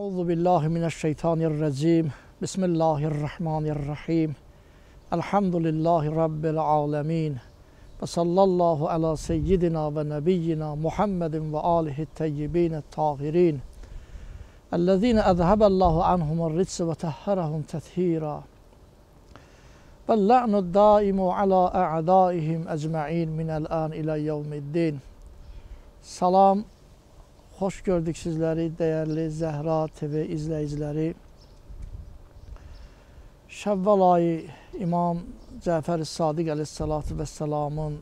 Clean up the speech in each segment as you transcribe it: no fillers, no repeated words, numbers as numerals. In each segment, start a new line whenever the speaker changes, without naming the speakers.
Euzu billahi mineşşeytanirracim. Bismillahirrahmanirrahim. Elhamdülillahi rabbil alamin. Ve sallallahu ala seyyidina ve nebiyyina Muhammedin ve alihi teyyibin tahirin. Ellezine ezheballahu anhumur ritse ve tahharahum tethira. Vel la'nu daimu ala a'daihim ecma'in minel an ila yevmiddin. Salam, hoş gördük sizleri değerli Zehra TV izleyicileri. Şevval ayı İmam Cafer-i Sadiq aleyhissalatu vesselamın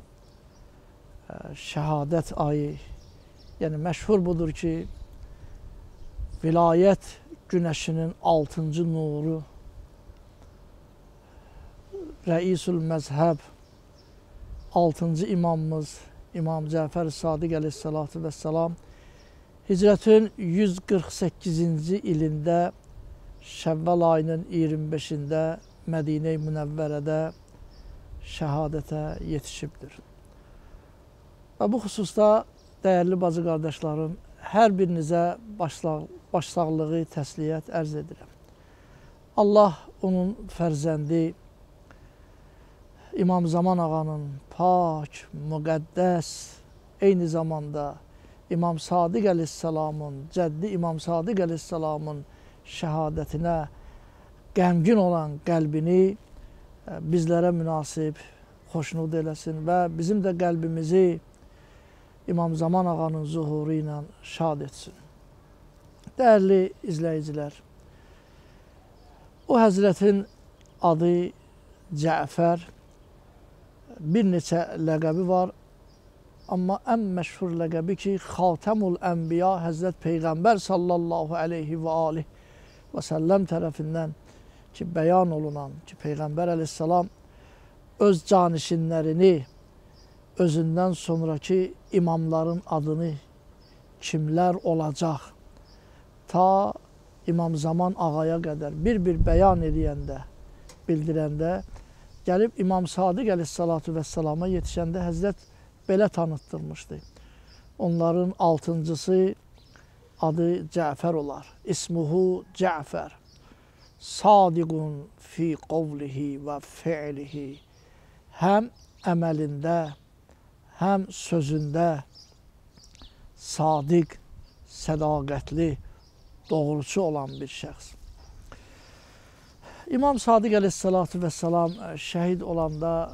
şehadet ayı. Yani meşhur budur ki vilayet güneşinin 6. nuru, Reisül Mezheb 6. imamımız İmam Cafer-i Sadiq aleyhissalatu vesselam Hicretin 148. ilində Şevval ayının 25'ində Medine-i Münevvere'de şehadete yetişibdir. Ve bu hususda değerli bacı kardeşlerim, her birinize başsağlığı, təsliyyət ərz edirəm. Allah onun fərzəndi İmam Zaman ağanın pak, müqəddəs, eyni zamanda İmam Sadiq aleyhisselamın, cəddi İmam Sadiq aleyhisselamın şəhadətinə qəmgin olan qəlbini bizlərə münasib, xoşnud eləsin və bizim də qəlbimizi İmam Zaman ağanın zuhuru ilə şad etsin. Değerli izleyiciler, o Həzrətin adı Cəfər, bir neçə ləqəbi var. Amma ən məşhur ləqəbi ki, Xatəmul Ənbiya Həzrət Peyğəmbər sallallahu aleyhi və aleyhi və səlləm tərəfindən ki, bəyan olunan ki, Peyğəmbər aleyhissalam öz canişinlərini, özündən sonraki imamların adını kimlər olacaq ta İmam Zaman ağaya qədər bir bəyan edəndə, bildirəndə, gəlib İmam Sadiq aleyhissalatu vesselama yetişəndə Həzrət belə tanıtdırmışdı. Onların 6.'sı adı Cəfər olar. İsmuhu Cəfər. Sadiqun fi qavlihi və fi'lihi. Həm əməlində, həm sözündə sadiq, sədaqətli, doğrucu olan bir şəxs. İmam Sadiq aleyhissalatu vesselam şəhid olanda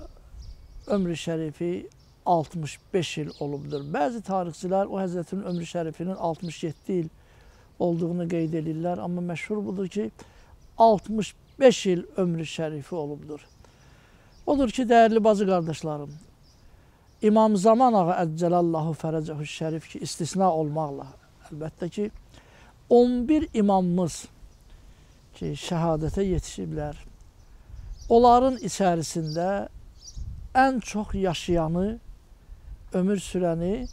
ömrü şərifi 65 il olubdur. Bəzi tarixçilər o Həzrətin ömrü şərifinin 67 il olduğunu qeyd edirlər. Amma məşhur budur ki, 65 il ömrü şərifi olubdur. Odur ki, değerli bacı qardaşlarım, İmam Zaman ağa Əccəlallahu fərəcəhu şərif ki, istisna olmaqla, əlbəttə ki, 11 imamımız ki, şəhadətə yetişiblər. Onların içərisində ən çox yaşayanı, ömür sürəni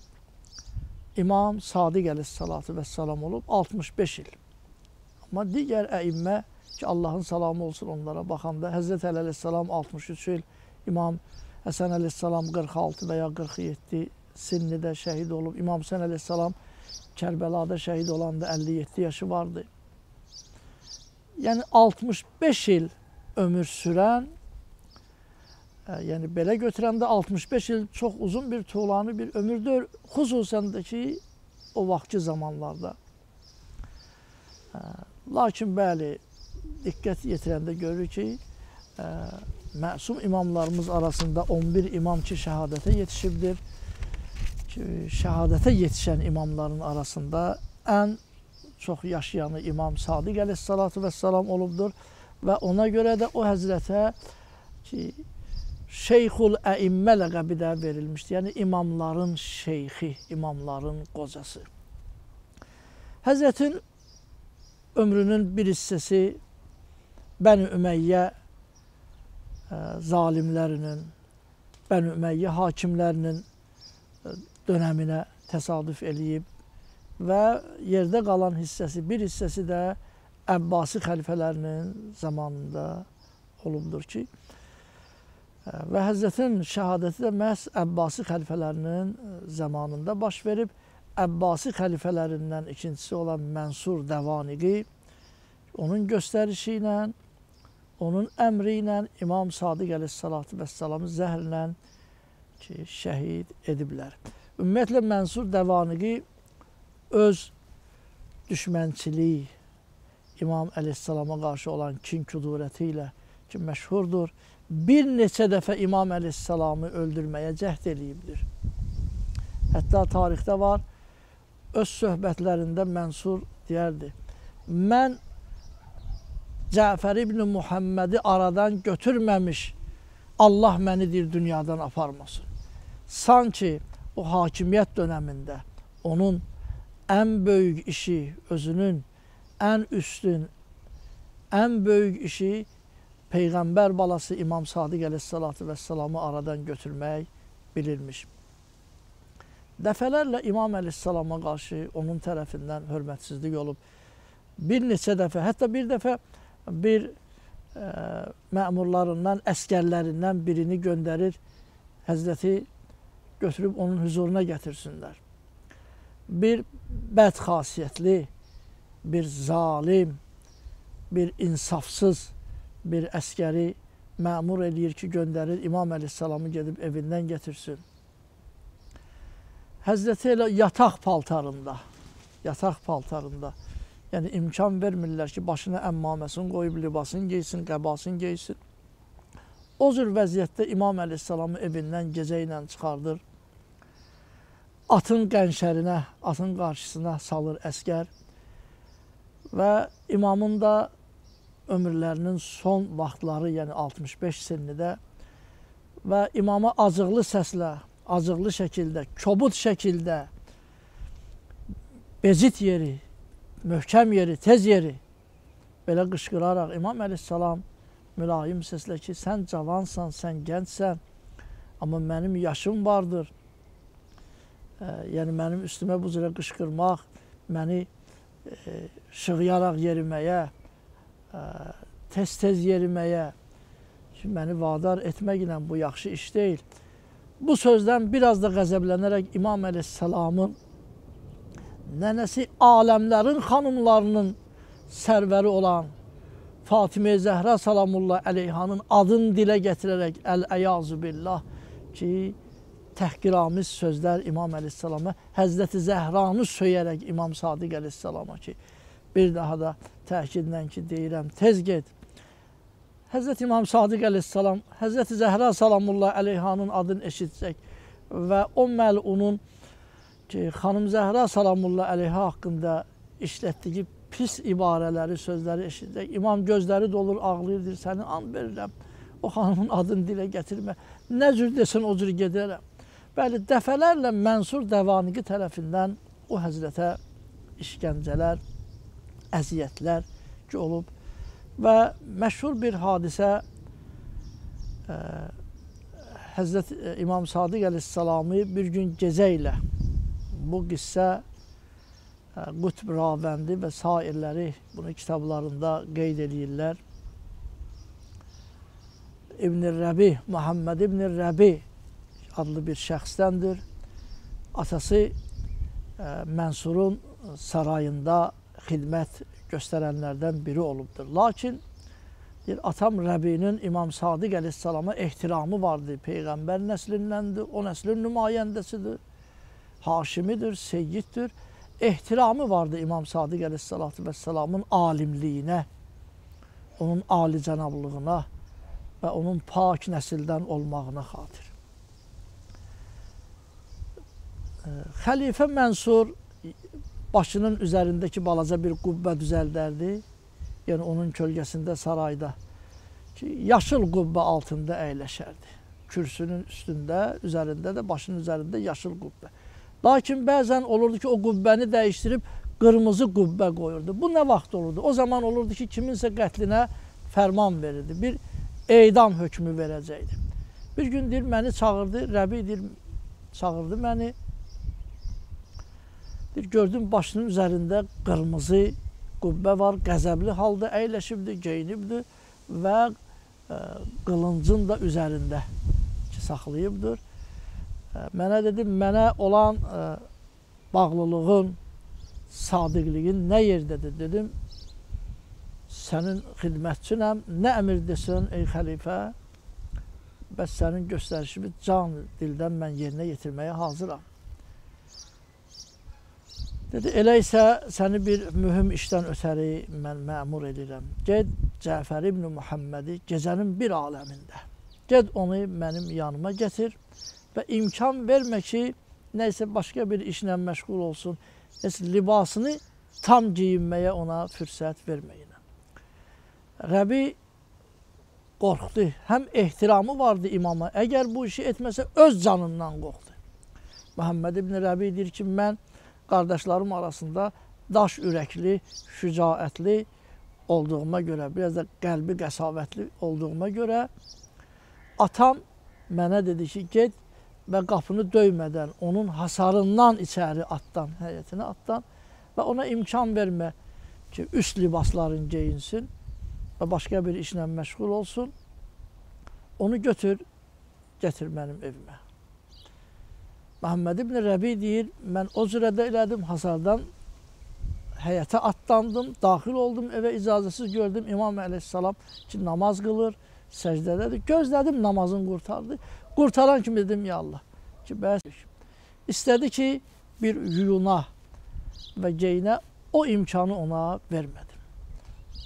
İmam Sadiq aleyhissalatu vesselam olub 65 il. Amma digər əimmə ki, Allahın salamı olsun onlara baxanda, Həzrət Əli aleyhissalam 63 il, İmam Həsən aleyhissalam 46 və ya 47 sinnidə şəhid olub. İmam Həsən aleyhissalam Kərbəlada şəhid olanda 57 yaşı vardı. Yəni 65 il ömür sürən, yəni belə götürəndə 65 il çox uzun bir tuğlanı bir ömürdür. Xüsusən də ki, o vaxtki zamanlarda. Lakin bəli, diqqət yetirəndə görür ki, məsum imamlarımız arasında 11 imam ki, şəhadətə yetişibdir. Şəhadətə yetişən imamların arasında ən çox yaşayanı İmam Sadiq aleyhissalatu vesselam olubdur. Və ona görə də o həzrətə ki, Şeyxul Əimmə ləqəbi də verilmişdir. Yəni imamların şeyxi, imamların qocası. Həzrətin ömrünün bir hissəsi Bəni Ümeyyə zalimlərinin, Bəni Ümeyyə hakimlərinin dönəminə təsadüf eləyib və yerdə qalan hissəsi, bir hissəsi də Əbbasi xəlifələrinin zamanında olubdur ki, və Həzrətin şəhadəti də məhz Əbbasi xəlifələrinin zamanında baş verib. Əbbasi xəlifələrindən ikincisi olan Mənsur Dəvaniqi onun göstərişi ilə, onun əmri ilə İmam Sadiq əleyhissalatu vəssalamı zəhərlə şəhid ediblər. Ümumiyyətlə Mənsur Dəvaniqi öz düşmənçiliyi, İmam əleyhissalama qarşı olan kin-kudurəti ilə ki, məşhurdur, bir neçə dəfə İmam əleyhissalamı öldürməyə cəhd eləyibdir. Hətta tarixdə var, öz söhbətlərində Mənsur deyərdi, mən Cəfər ibn Muhammədi aradan götürməmiş Allah məni deyir dünyadan aparmasın. Sanki o hakimiyyət dönəmində onun ən böyük işi, özünün ən üstün, ən böyük işi Peyğəmbər balası İmam Sadiq əleyhissalatu vəssalamı aradan götürmək bilirmiş. Dəfələrlə İmam əleyhissalama qarşı onun tərəfindən hörmətsizlik olub. Bir neçə dəfə, hətta bir dəfə bir məmurlarından, əskərlərindən birini göndərir, Həzrəti götürüb onun huzuruna gətirsinlər. Bir bədxasiyyətli, bir zalim, bir insafsız bir əskəri məmur eləyir ki, göndərir, İmam əleyhissalamı gedib evindən getirsin. Həzrəti elə yataq paltarında, yəni imkan vermirlər ki, başına əmmaməsini qoyub, libasını geysin, qəbasını geysin. O cür vəziyyətdə İmam əleyhissalamı evindən gecə ilə çıxardır. Atın qənşərinə, atın qarşısına salır əskər və imamın da ömürlərinin son vaxtları, yəni 65 sinnidə və imama acıqlı səslə, acıqlı şəkildə, kobud şəkildə becit yeri, möhkəm yeri, tez yeri belə qışqıraraq İmam əleyhissalam mülayim səslə ki, sən cavansan, sən gəncsən, amma mənim yaşım vardır. Yəni mənim üstümə bu cürə qışqırmaq, məni şığıyaraq yeriməyə, tez-tez yeriməyə, məni vadar etməklə bu yaxşı iş deyil. Bu sözdən biraz da qəzəblənərək İmam əleyhissalamın nənəsi aləmlərin xanımlarının sərvəri olan Fatimə Zəhra salamullah əleyhanın adını dilə gətirərək əl-əyazu billah ki, təhqiramiz sözlər İmam əleyhissalama, Həzrəti Zəhranı söyərək İmam Sadiq əleyhissalama ki, bir daha da təkidlə ki, deyirəm, tez get. Həzrəti İmam Sadiq əleyhissalam, Həzrəti Zəhra salamullah əleyhanın adını eşitsək və o məlunun ki, xanım Zəhra salamullah əleyha haqqında işlətdiyi pis ibarələri, sözləri eşitsək, İmam gözləri dolur, ağlayırdır, səni and verirəm, o xanımın adını dilə gətirmə, nə cür desin, o cür gedərəm. Bəli, dəfələrlə Mənsur Dəvaniqi tərəfindən o həzrətə işgəncələr, əziyyətlər ki, olub və məşhur bir hadisə Həzrəti İmam Sadiq əleyhissalamı bir gün gecə ilə bu qissə Qutb Ravəndi və sairləri bunu kitablarında qeyd edirlər. İbn-i Rəbi, Muhammed İbn-i Rəbi adlı bir şəxsdəndir. Atası Mənsurun sarayında xidmət göstərənlərdən biri olubdur. Lakin atam Rəbinin İmam Sadiq əleyhissalama ehtiramı vardı. Peyğəmbər nəslindəndir, o nəslin nümayəndəsidir, haşimidir, seyyiddir. Ehtiramı vardı İmam Sadiq əleyhissalatu vəssalamın alimliyinə, onun alicənablığına və onun pak nəsildən olmağına xatir. Xəlifə Mənsur başının üzərindəki balaca bir qubbə düzəldərdi. Yəni onun kölgəsində sarayda ki, yaşıl qubbə altında əyləşərdi. Kürsünün üstündə, üzərində də başının üzərində yaşıl qubbə. Lakin bəzən olurdu ki, o qubbəni dəyişdirib qırmızı qubbə qoyurdu. Bu nə vaxt olurdu? O zaman olurdu ki, kiminsə qətlinə fərman verirdi. Bir edam hökmü verəcəkdi. Bir gün deyir, məni çağırdı, Rəbi deyir, çağırdı məni. Deyir, gördüm başının üzərində qırmızı qubbə var, qəzəbli halda əyləşibdir, geyinibdir və qılıncın da üzərində ki, saxlayıbdır. Mənə dedi, mənə olan bağlılığın, sadiqliyin nə yerdədir dedim. Sənin xidmətçinəm, nə əmir desən ey xəlifə, bəs sənin göstərişimi can dildən mən yerinə yetirməyə hazıram. Dedi, elə isə səni bir mühüm işdən ötəri mən məmur edirəm. Ged Cəfər ibn Muhammədi gecənin bir aləmində. Ged onu mənim yanıma gətir və imkan vermə ki, nəysə başqa bir işlə məşğul olsun. Libasını tam giyinməyə ona fürsət verməyin. Rəbi qorxdu. Həm ehtiramı vardı imama. Əgər bu işi etməsə öz canından qorxdu. Muhammed ibn Rəbi deyir ki, mən qardaşlarım arasında daş ürəkli, şücaətli olduğuma görə, biraz da qəlbi qəsavətli olduğuma görə atam mənə dedi ki, get və qapını döymədən onun hasarından içəri atdan, həyətinə atdan və ona imkan vermə ki, üst libasların geyinsin və başqa bir işlə məşğul olsun. Onu götür, gətir mənim evimə. Muhammed ibn Rəbi deyir, mən o cürədə elədim, hasardan həyətə atlandım, daxil oldum evə, icazəsiz gördüm İmam əleyhissalam ki, namaz qılır, səcdədədir. Gözlədim namazını qurtardı. Qurtaran kimi dedim, ya Allah, ki, bəs istədi ki, bir yuyuna və geyinə o imkanı ona vermədim.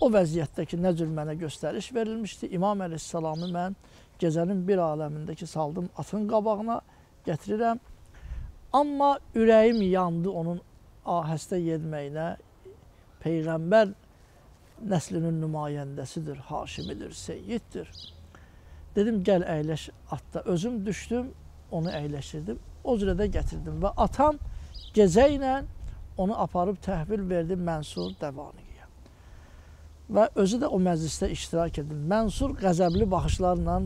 O vəziyyətdə ki, nə cür mənə göstəriş verilmişdi. İmam əleyhissalamı mən gecənin bir aləmindəki saldım atın qabağına gətirirəm. Amma ürəyim yandı onun ahəstə yedməyinə. Peyğəmbər nəslinin nümayəndəsidir, haşimidir, seyyiddir. Dedim, gəl əyləş atda. Özüm düşdüm, onu əyləşdirdim. O cürədə gətirdim və atam gecə ilə onu aparıb təhvil verdi Mənsur Dəvaniyə. Və özü də o məclisdə iştirak edin. Mənsur qəzəbli baxışlarla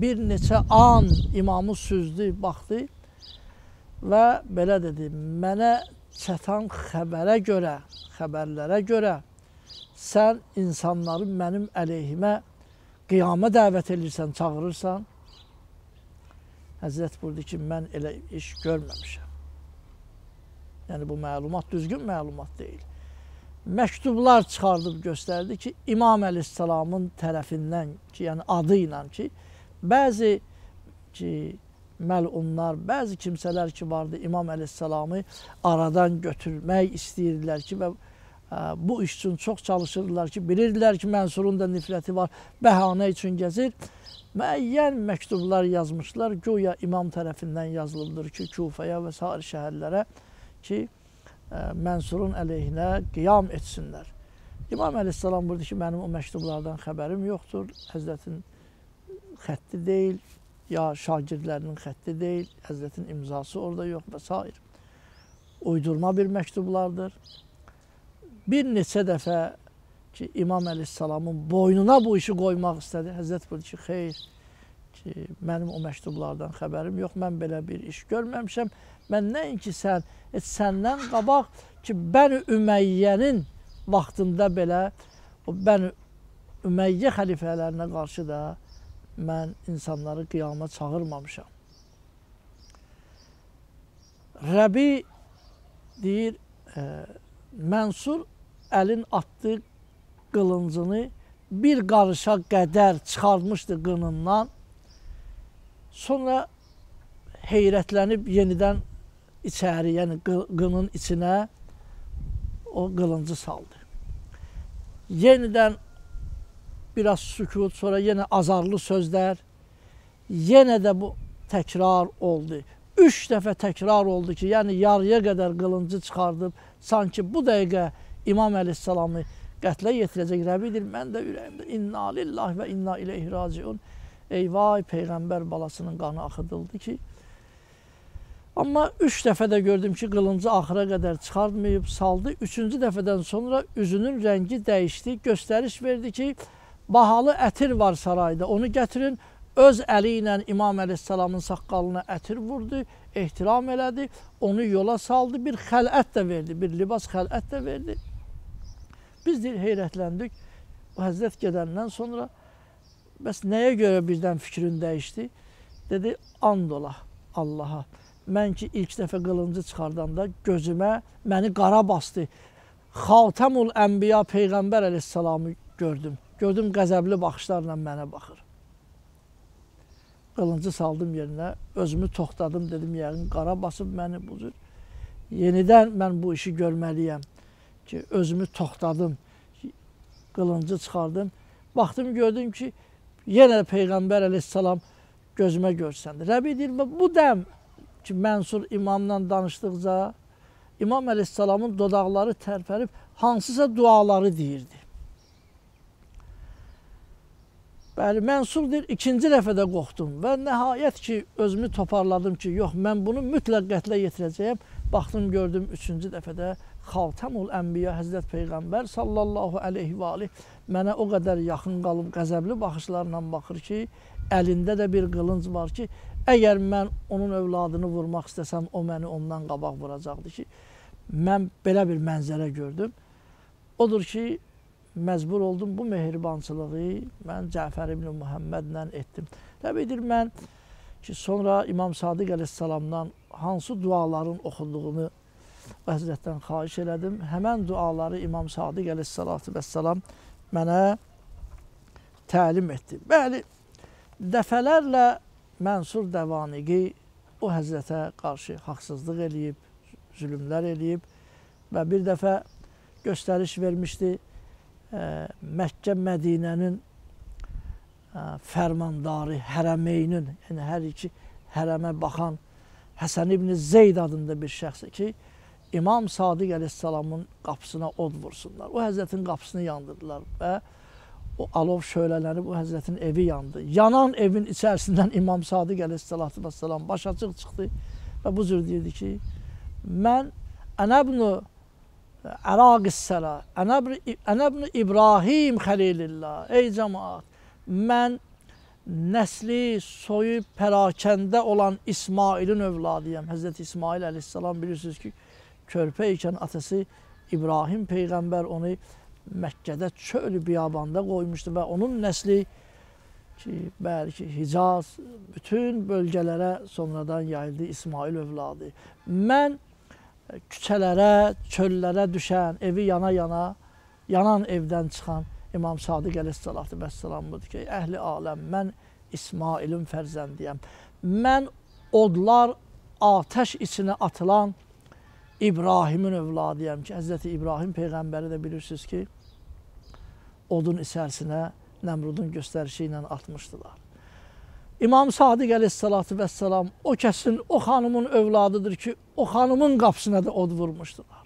bir neçə an imamı süzdü, baxdı və belə dedi, mənə çatan xəbərlərə görə sən insanları mənim əleyhimə qiyama dəvət edirsən, çağırırsan. Həzrət buyurdu ki, mən elə iş görməmişəm. Yəni bu məlumat düzgün məlumat deyil. Məktublar çıxardıb göstərdi ki, İmam əleyhissalamın tərəfindən ki, yəni adı ilə ki, bəzi ki, məlunlar, bəzi kimsələr ki vardı, İmam əleyhissalamı aradan götürmək istəyirdilər ki, və bu iş üçün çox çalışırdılar ki, bilirdilər ki, Mənsurun da nifrəti var, bəhanə üçün gəzir. Müəyyən məktublar yazmışlar, güya imam tərəfindən yazılıbdır ki, Kufaya və sair şəhərlərə ki, Mənsurun əleyhinə qiyam etsinlər. İmam əleyhissalam buyurdu ki, mənim o məktublardan xəbərim yoxdur, Həzrətin xətti deyil, ya şagirdlərinin xətti deyil, Həzrətin imzası orada yox və s. Uydurma bir məktublardır. Bir neçə dəfə ki, İmam əleyhissalamın boynuna bu işi qoymaq istədi. Həzrət buyurdu ki, xeyr, ki, mənim o məktublardan xəbərim yox, mən belə bir iş görməmişəm. Mən nəinki sən, səndən qabaq ki, Bəni Üməyyənin vaxtında belə o Bəni Üməyyə xəlifələrinə qarşı da mən insanları qiyama çağırmamışam. Rəbi deyir, Mənsur əlin atdığı qılıncını bir qarışa qədər çıxartmışdı qınından. Sonra heyrətlənib yenidən içəri, yəni qının içinə o qılıncı saldı. Yenidən biraz sükut, sonra yenə azarlı sözlər, yenə də bu təkrar oldu. 3 dəfə təkrar oldu ki, yəni yarıya qədər qılıncı çıxardıb, sanki bu dəqiqə İmam əleyhissalamı qətlə yetirəcək. Rəbidir, mən də ürəyimdə inna lillahi və inna ileyhi raciun. Eyvay, Peyğəmbər balasının qanı axıdıldı ki. Amma 3 dəfə də gördüm ki, qılıncı axıra qədər çıxartmayıb, saldı. 3-cü dəfədən sonra üzünün rəngi dəyişdi, göstəriş verdi ki, bahalı ətir var sarayda, onu gətirin. Öz əli ilə İmam əleyhissalamın saqqalına ətir vurdu, ehtiram elədi, onu yola saldı, bir xələt də verdi, bir libas xələt də verdi. Biz də heyrətləndik. O Həzrət gedəndən sonra, bəs nəyə görə birdən fikrin dəyişdi? Dedi, and ola Allaha. mən ki ilk dəfə qılıncı çıxardanda gözümə məni qara bastı. Xatəmul Ənbiya Peyğəmbər əleyhissalamı gördüm. Gördüm qəzəbli baxışlarla mənə baxır. Qılıncı saldım yerinə, özümü toxtadım, dedim yəqin qara basıb məni bu cür. Yenidən mən bu işi görməliyəm ki, özümü toxtadım, qılıncı çıxardım. Baxdım, gördüm ki, yenə Peyğəmbər əleyhissalam gözümə görsəndi. Rəbi deyir, bu dəm ki, Mənsur imamla danışdıqca, İmam əleyhissalamın dodaqları tərpərib, hansısa duaları deyirdi. Bəli, Mənsur deyir, ikinci dəfədə qorxdum və nəhayət ki, özümü toparladım ki, yox, mən bunu mütləq qətlə yetirəcəyəm. Baxdım, gördüm, üçüncü dəfədə Xatəmul Ənbiya Həzrət Peyğəmbər sallallahu aleyhi və aleyh mənə o qədər yaxın qalıb, qəzəbli baxışlarla baxır ki, əlində də bir qılınc var ki, əgər mən onun övladını vurmaq istəsəm, o məni ondan qabaq vuracaqdı ki, mən belə bir mənzərə gördüm. Odur ki, məcbur oldum bu mehribançılığı mən Cəfər ibn Muhammədlə etdim. Təbiidir, mən ki, sonra İmam Sadiq əleyhissalamdan hansı duaların oxuduğunu Həzrətdən xahiş elədim. Həmən duaları İmam Sadiq əleyhissalatu vəssalam mənə təlim etdi. Bəli, dəfələrlə Mənsur Dəvaniqi o Həzrətə qarşı haqsızlıq eləyib, zülümlər eləyib və bir dəfə göstəriş vermişdi. Məkkə Mədinənin fərmandarı, hərəmeynin, yəni hər iki hərəmə baxan Həsən ibn Zeyd adında bir şəxs ki, İmam Sadiq əleyhissalamın qapısına od vursunlar. O Həzrətin qapısını yandırdılar və o alov şölələnib o Həzrətin evi yandı. Yanan evin içərisindən İmam Sadiq əleyhissalatu vesselam baş açıq çıxdı və bu cür deyirdi ki, mən ənəbnu Əraq-ı-Səla, ənəbnu İbrahim Xəlilillah, ey cəmaat, mən nəsli, soyu, pərakəndə olan İsmailin övladıyam. Həzrəti İsmail əleyhissalam bilirsiniz ki, körpə ikən atası İbrahim Peyğəmbər onu Məkkədə çöl biyabanda qoymuşdu və onun nəsli ki, bəlkə Hicaz, bütün bölgələrə sonradan yayıldı İsmail övladı. Mən küçələrə, çöllərə düşən, evi yana-yana, yanan evdən çıxan İmam Sadiq əleyhissalatu vəssalam budur ki, əhli aləm, mən İsmailin fərzəndiyəm. Mən odlar, atəş içinə atılan İbrahimin övladıyam ki, Həzrəti İbrahim Peyğəmbəri də bilirsiniz ki, odun içərisinə Nəmrudun göstərişi ilə atmışdılar. İmam Sadiq əleyhissalatu vəssalam o kəsin, o xanımın övladıdır ki, o xanımın qapısına da od vurmuşdular.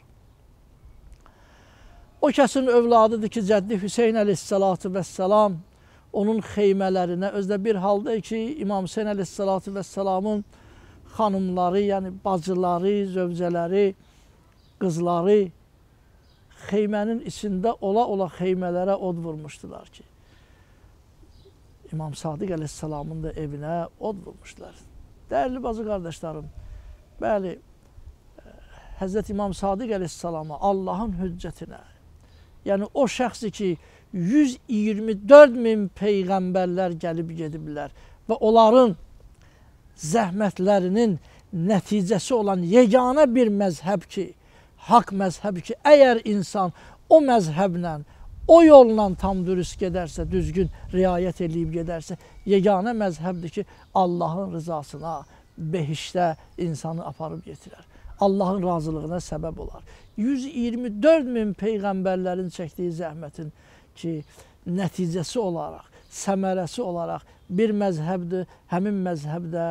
O kəsin övladıdır ki, Cəddi Hüseyin əleyhissalatu vəssalam onun xeymələrinə, özdə bir halda ki, İmam Hüseyin əleyhissalatu vəssalamın xanımları, yəni bacıları, zövcələri, qızları xeymənin içində ola-ola xeymələrə od vurmuşdular ki, İmam Sadiq əleyhissalamın da evinə od vurmuşlar. Dəyərli bacı qardaşlarım, bəli, Həzrət İmam Sadiq əleyhissalama, Allahın hüccətinə, yəni o şəxsi ki, 124 min peyğəmbərlər gəlib gediblər və onların zəhmətlərinin nəticəsi olan yeganə bir məzhəb ki, haqq məzhəbi ki, əgər insan o məzhəblə, o yolla tam dürüst gedərsə, düzgün riayət edib gedərsə, yeganə məzhəbdir ki, Allahın rızasına, behişdə insanı aparıb getirər. Allahın razılığına səbəb olar. 124 min peyğəmbərlərin çəkdiyi zəhmətin ki, nəticəsi olaraq, səmərəsi olaraq bir məzhəbdir, həmin məzhəbdə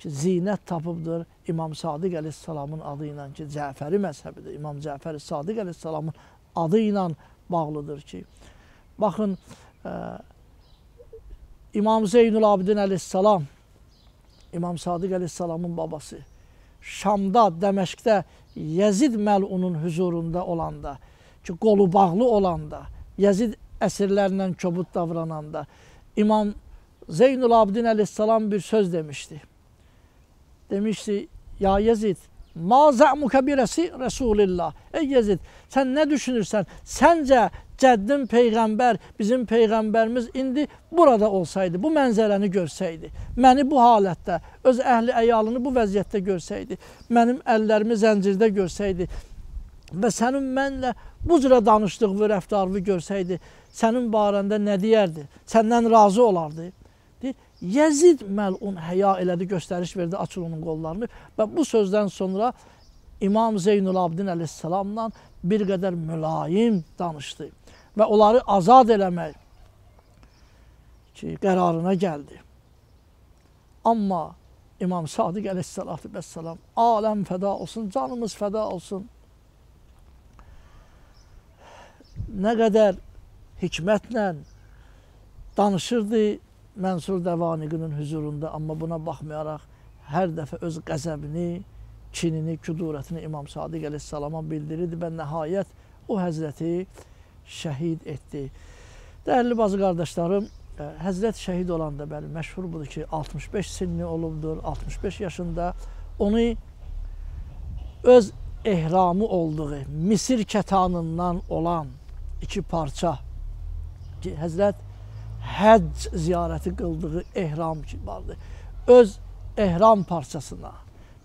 ki, zinət tapıbdır İmam Sadiq əleyhissalamın adı ilə ki, Cəfəri məzhəbidir. İmam Cəfəri Sadiq əleyhissalamın adı ilə bağlıdır ki, baxın, İmam Zeynul Abidin əleyhissalam, İmam Sadiq əleyhissalamın babası, Şamda, Dəməşqdə Yəzid məlunun huzurunda olanda, ki, qolu bağlı olanda, Yəzid əsirlərlə kobud davrananda, İmam Zeynul Abidin əleyhissalam bir söz demişdi. Demişdi, ya Yezid, Ma za'muka bi Resulillah. Ey Yezid, sən nə düşünürsən? Səncə cəddin Peyğəmbər, bizim Peyğəmbərimiz indi burada olsaydı, bu mənzərəni görsəydi, məni bu halətdə, öz əhli əyalını bu vəziyyətdə görsəydi, mənim əllərimi zəncirdə görsəydi və sənin mənlə bu cürə danışdığını, rəftarını görsəydi, sənin barəndə nə deyərdi? Səndən razı olardı. Deyir, Yezid məlun həya elədi, göstəriş verdi, açır onun qollarını və bu sözdən sonra İmam Zeynulabdin əleyhissalamla bir qədər mülayim danışdı və onları azad eləmək ki, qərarına gəldi. Amma İmam Sadiq əleyhissalatu vəssalam, aləm fəda olsun, canımız fəda olsun, nə qədər hikmətlə danışırdı Mənsur Dəvaniqinin hüzurunda, amma buna baxmayaraq hər dəfə öz qəzəbini, kinini, küdurətini İmam Sadiq əleyhissalama bildirirdi və nəhayət o həzrəti şəhid etdi. Dəyərli bazı qardaşlarım, həzrət şəhid olanda bəli, məşhur budur ki, 65 sinni olubdur, 65 yaşında onu öz ehramı olduğu Misir kətanından olan iki parça ki, həzrət həcc ziyarəti qıldığı ehram ki vardı. Öz ehram parçasına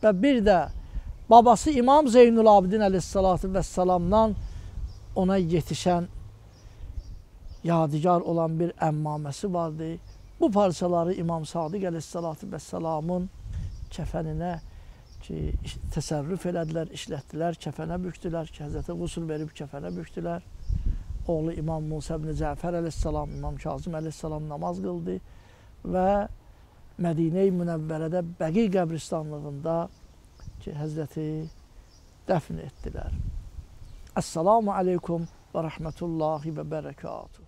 və bir də babası İmam Zeynulabdin əleyhissalatu vəssalamdan ona yetişən yadigar olan bir əmmaməsi vardı. Bu parçaları İmam Sadiq əleyhissalatu vəssalamın kəfəninə ki, təsərrüf elədilər, işlətdilər, kəfənə büktülər ki, həzrətə qusul verib kəfənə büktülər. Oğlu İmam Musa ibn Cəfər əleyhissalam, İmam Kazım əleyhissalam namaz qıldı və Mədinə-i Münəvvərədə Bəqi qəbristanlığında ki, həzrəti dəfn etdilər. Əssalamu aleykum və rəhmətullahi və bərəkatuhu.